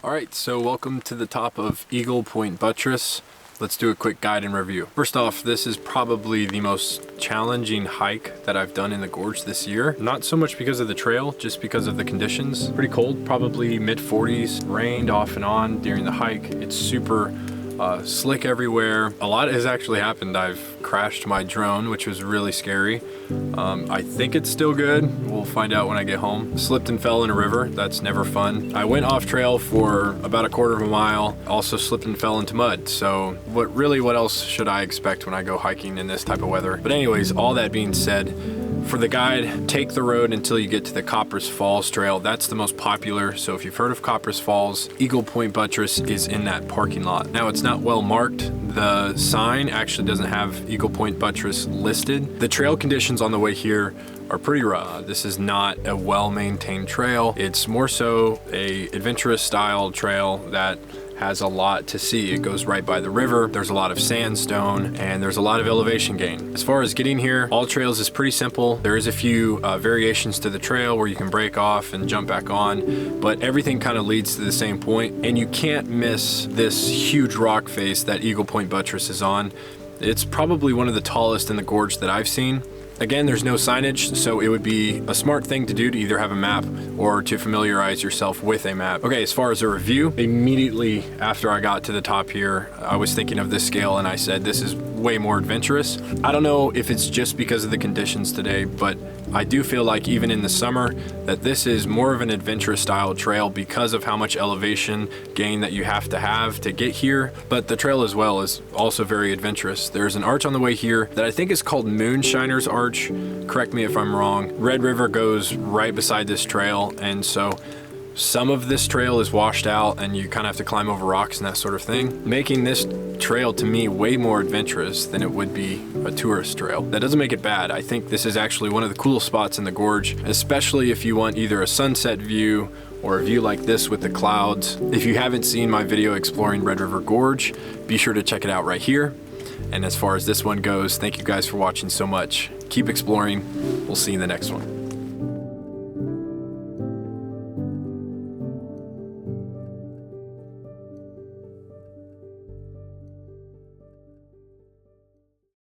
Alright, so welcome to the top of Eagle Point Buttress. Let's do a quick guide and review. First off, this is probably the most challenging hike that I've done in the gorge this year. Not so much because of the trail, just because of the conditions. Pretty cold, probably mid 40s, rained off and on during the hike. It's super slick everywhere. A lot has actually happened. I've crashed my drone, which was really scary. I think it's still good. We'll find out when I get home. Slipped and fell in a river. That's never fun. I went off trail for about a quarter of a mile. Also slipped and fell into mud. So what else should I expect when I go hiking in this type of weather? But anyways, all that being said, for the guide, take the road until you get to the Coppers Falls Trail. That's the most popular. So if you've heard of Coppers Falls, Eagle Point Buttress is in that parking lot. Now it's not well marked. The sign actually doesn't have Eagle Point Buttress listed. The trail conditions on the way here are pretty rough. This is not a well-maintained trail. It's more so a adventurous style trail that has a lot to see. It goes right by the river. There's a lot of sandstone and there's a lot of elevation gain. As far as getting here, All Trails is pretty simple. There is a few variations to the trail where you can break off and jump back on, but everything kind of leads to the same point. And you can't miss this huge rock face that Eagle Point Buttress is on. It's probably one of the tallest in the gorge that I've seen. Again, there's no signage, so it would be a smart thing to do to either have a map or to familiarize yourself with a map. Okay, as far as a review, immediately after I got to the top here, I was thinking of this scale and I said, this is way more adventurous. I don't know if it's just because of the conditions today, but I do feel like even in the summer that this is more of an adventurous style trail because of how much elevation gain that you have to get here. But the trail as well is also very adventurous. There's an arch on the way here that I think is called Moonshiners Arch. Correct me if I'm wrong. Red River goes right beside this trail, and so Some of this trail is washed out and you kind of have to climb over rocks and that sort of thing, making this trail to me way more adventurous than it would be a tourist trail. That doesn't make it bad. I think this is actually one of the coolest spots in the gorge, especially if you want either a sunset view or a view like this with the clouds. If you haven't seen my video exploring Red River Gorge, be sure to check it out right here. And as far as this one goes, thank you guys for watching so much. Keep exploring. We'll see you in the next one.